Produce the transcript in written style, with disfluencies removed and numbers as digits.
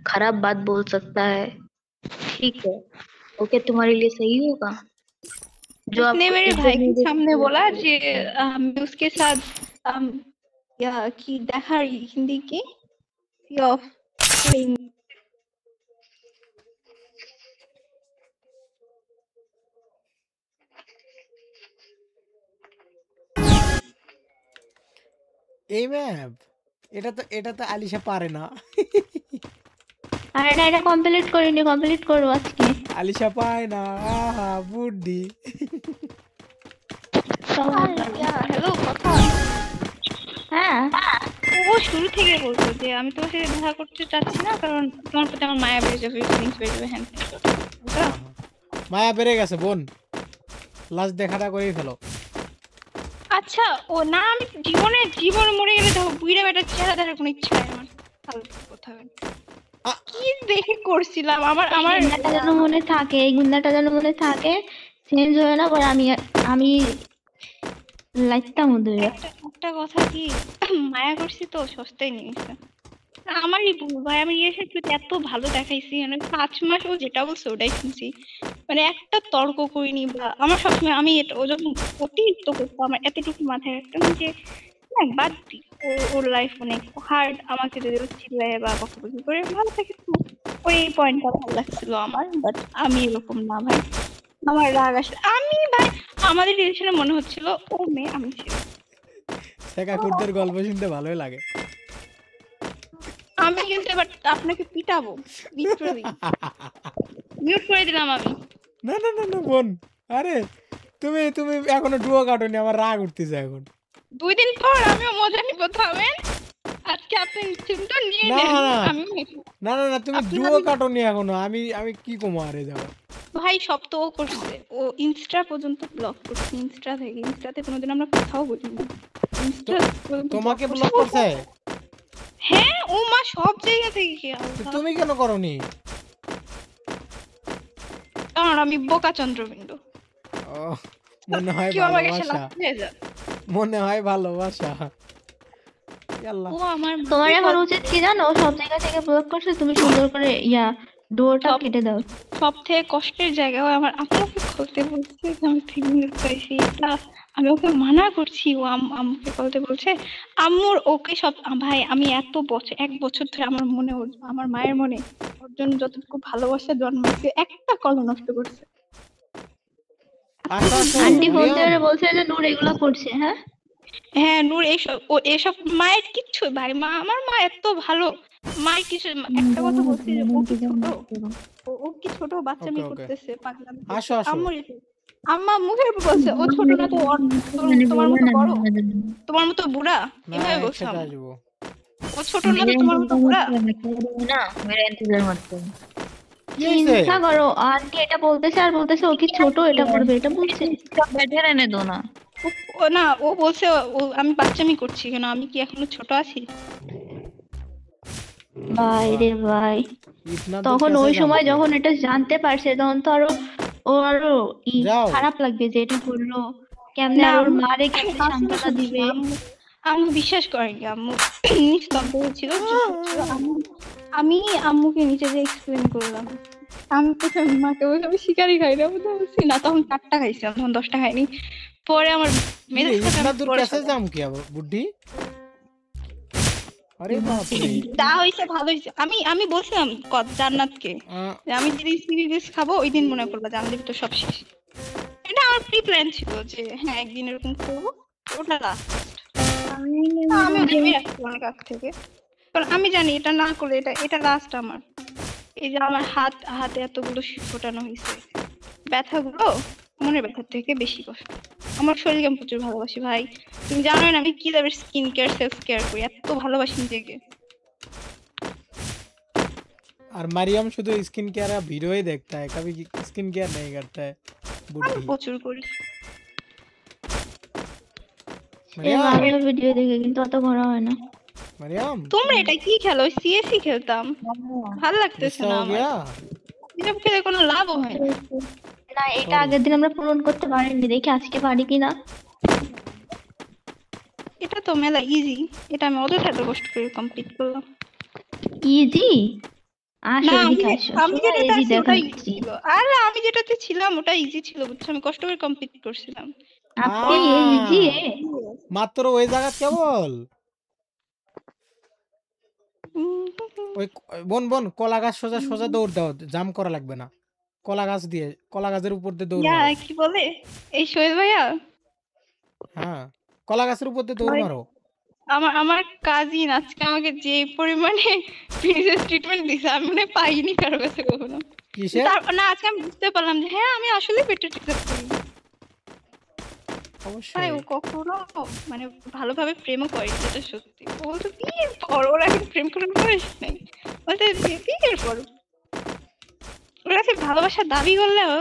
खराब बात बोल सकता है, ठीक है, ओके, तुम्हारे लिए सही होगा? जो उसने आपको मेरे इज्जत भाई नहीं के सामने बोला देती। जे मैं उसके साथ अम, या की দেখা हिंदी की ऑफ এই ম্যাপ, এটা তো আলিশা পারে না। আর এটা কমপ্লিট করিনি, কমপ্লিট করবো আজকে। আলিশা পায় না, আহা বুদ্ধি। হ্যালো কথা হ্যাঁ, ও শুরু থেকে বলতো যে আমি তোমার সাথে দেখা করতে চাচ্ছি না কারণ তোমার প্রতি আমার মায়া বেড়ে যাবে, ফিলিংস বেড়ে যাবে, হ্যান ত্যান। ওটা আহা, মায়া বেড়ে গেছে বোন, লাস্ট দেখাটা করেই ফেলো। আচ্ছা ও না, আমি জীবন মরে গেলে দেখো বুইড়া বেটার চেহারা দেখার কোনো ইচ্ছা নেই আমার। ফালতু কথা বলে। আ- কি দেখে করছিলাম আমার এই আমার গুন্ডাটা যেন মনে থাকে, এই গুন্ডাটা যেন মনে থাকে, চেঞ্জ হয়ে না পরে আমি আমি লাইতাম ওদের। একটা কথা কি মায়া করছি তো সস্তায় নিয়েছে। আমারই ভুল ভাই, আমি রিয়াসের প্রতি এত ভালো দেখাইছি, মানে 5 মাস ও যেটা বলছে ওটাই শুনছি, মানে একটা তর্ক করিনি বা আমার সবসময় আমি ও যখন অতিরিক্ত করতো আমার এতটুকু মাথায় রাখতাম যে না বাদ দি, ওর লাইফ অনেক হার্ড, আমাকে যদি ও চিল্লায় বা বকাবকি করে ভালো থাকে তো ওই পয়েন্টটা ভালো লাগছিল আমার। বাট আমি এরকম না ভাই, আমার রাগ আসলে আমি ভাই আমাদের রিলেশনে মনে হচ্ছিল ও মেয়ে আমি ছেলে। শেখাকুরদের গল্প শুনতে ভালোই লাগে। আমি কিন্তু এবার আপনাকে পিটাবো লিটারালি। মিউট করে দিলাম আমি। না না না না বোন, আরে তুমি তুমি এখনো ডুয়ো কাটনি, আমার রাগ উঠতেছে এখন। 2 দিন পর আমিও মজা নিব থামেন। আজকে আপনি নিশ্চিন্ত নিয়ে না নেন। না আমি না না না তুমি আপনার ডুয়ো কাটনি এখনো, আমি আমি কি কমো আরে যাবো। ভাই সব তো ও করছে, ও ইনস্টা পর্যন্ত ব্লক করছে, ইনস্টাতে কোনোদিন আমরা কথাও বলি না, ইনস্টা পর্যন্ত ব্লক তোমাকে করছে। ব্লক করছে? হ্যাঁ ও মা সব জায়গা থেকে কি তো আল্লাহ। তুমি কেন করনি? কারণ আমি বোকা চন্দ্রবিন্দু, ও, মনে হয় কেউ আমাকে এসে ভালোবাসা, লাথি দিয়ে যায়। মনে হয় ভালোবাসা। আল্লাহ, ও আমার তোমার এখন উচিত কি জানো, সব জায়গা থেকে ব্লক করছে, তুমি সুন্দর করে ডোরটা সব কেটে দাও। সব থেকে কষ্টের জায়গা ও আমার আম্মুকে খুলতে বলছে যে আমি ফিলিংস পাইছি, এটা আমি ওকে মানা করছি, ও আম্মুকে বলতে বলছে। আম্মুর ওকে সব ভাই আমি এত বছর 1 বছর ধরে আমার মনে আমার মায়ের মনে ওর জন্য যতটুকু ভালোবাসা জন্মাইছে একটা কলম নষ্ট করছে। আসো আসো আন্টি ফোন মারিয়াম। দিয়ে বলছে যে নূর এগুলো করছে। হ্যাঁ, হ্যাঁ নূর এসব মায়ের কিচ্ছু ভাই, আমার মা এত ভালো, মায়ের কিছু একটা কথা বলছি যে ও কি ছোট, ও কি ছোট ওকে বাচ্চামি ওকে, করতেছে, পাগলামি আসো করতেছে। আসো। আম্মা মুখের উপর বলছে ও ছোট না তো, তোমার মতো বড়, তোমার মতো বুড়া, না এভাবে বলছে একসাথে আম্মু। আসবো। ও ছোট না তো তোমার মতো বুড়া। কি হয়েছে? চিন্তা করো, আন্টি এটা বলতেছে আর বলতেছে ও কি ছোট, এটা করবে, এটা বলছে। ও না ও বলছে আমি বাচ্চামি করছি কেন, আমি কি এখনো ছোট আছি? ভাই রে ভাই, ইতনা দূর তখন कैसे ওই জাম সময় কিয়া? যখন এটা জানতে পারছে তখন তো আরো ও আরো যাও। খারাপ লাগবে যে এটা করলো, কেমনে না আর ওর আম্মু মারে আমি কেমনে কাজটা সান্ত্বনা করছি দিবে। না, আম্মু আম্মু বিশ্বাস করেনি, আম্মু নিস্তব্ধ হয়েছিল, চুপ করছিল। আমি আম্মুকে নিচে যে এক্সপ্লেন করলাম, আমি প্রথমে মাকে বলছি আমি শিকারি খাই না, বলছি না, তখন 4টা খাইছিলাম, তখন 10টা খাইনি। পরে আমার কি রে মেজাজ খারাপ, ইতনা আমি দূর পরে कैसे সব জাম কিয়া বুদ্ধি? আরে বাপ রে। যা হয়েছে ভালো হয়েছে। আমি আমি বলছিলাম জান্নাতকে যে আমি যেদিন সিরিজ খাবো ওই দিন মনে করবো জানলে তো সব শেষ। এটা আমার প্রি প্ল্যান ছিল যে হ্যাঁ একদিন এরকম করবো, ওটা লাস্ট। আমি ভেবে রাখছি অনেক আগ থেকে, কারণ আমি জানি এটা না করলে এটা লাস্ট আমার। এই যে আমার হাতে এতগুলো ফোটানো হয়েছে, ব্যথাগুলো মনের ব্যথার থেকে বেশি কষ্ট। আমার শরীরকে আমি প্রচুর ভালোবাসি ভাই, তুমি জানো না আমি কি ভাবে স্কিন কেয়ার সেলফ কেয়ার করি, এত ভালোবাসি নিজেকে। और मरियम शुद्ध स्किन केयर का वीडियो ही देखता है, कभी स्किन केयर नहीं करता है আমি बुद्धि। প্রচুর করি। এ मरियम আমিও ভিডিও দেখে কিন্তু অত করা হয় না। मरियम তোমরা এটা কি খেলো? সিএসি খেলতাম, ভাল লাগতেছে गुस्सा না हो আমার, गया? এসব খেলে কোনো লাভও হয় না। না, এটা सॉरी। আগের দিন আমরা পূরণ করতে পারিনি, দেখি আজকে পারি কিনা। এটা তো মেলা ইজি, এটা আমি অযথা এত কষ্ট করে কমপ্লিট করলাম। ইজি? আসো না এদিকে আসো, আমি সবাই যেটাতে এদিকে আছি ওটা দেখাচ্ছি। ইজি ছিল। আরে আমি যেটাতে ছিলাম ওটা ইজি ছিল বুঝছো, আমি কষ্ট করে কমপ্লিট করছিলাম। আপনি আ এসজি মাত্র ওই জায়গা কেবল উম, ওই বোন বোন কলা গাছ সোজা সোজা দৌড় দাও, জাম করা লাগবে না। কলা গাছ দিয়ে, কলা গাছের উপর দিয়ে দৌড় ইয়া মারো। কি বলে এই সোহেল ভাইয়া, হ্যাঁ, কলা গাছের উপর দিয়ে দৌড় ওই মারো। আমার কাজিন আজকে আমাকে যে পরিমাণে প্রিন্সেস ট্রিটমেন্ট দিছে আমি মনে হয় পাইনি কারো কাছে কখনো। কিসের? না আজকে আমি বুঝতে পারলাম যে হ্যাঁ আমি আসলে বেটার ডিজার্ভ করি। ভাই অবশ্যই। ও কখনো মানে ভালোভাবে প্রেমও করেনি, যেটা সত্যি। ও বলতো বিয়ের পর, ওর এখন প্রেম করার বয়স নাই, বলতে বিয়ের পর ওর কাছে ভালোবাসার দাবি করলেও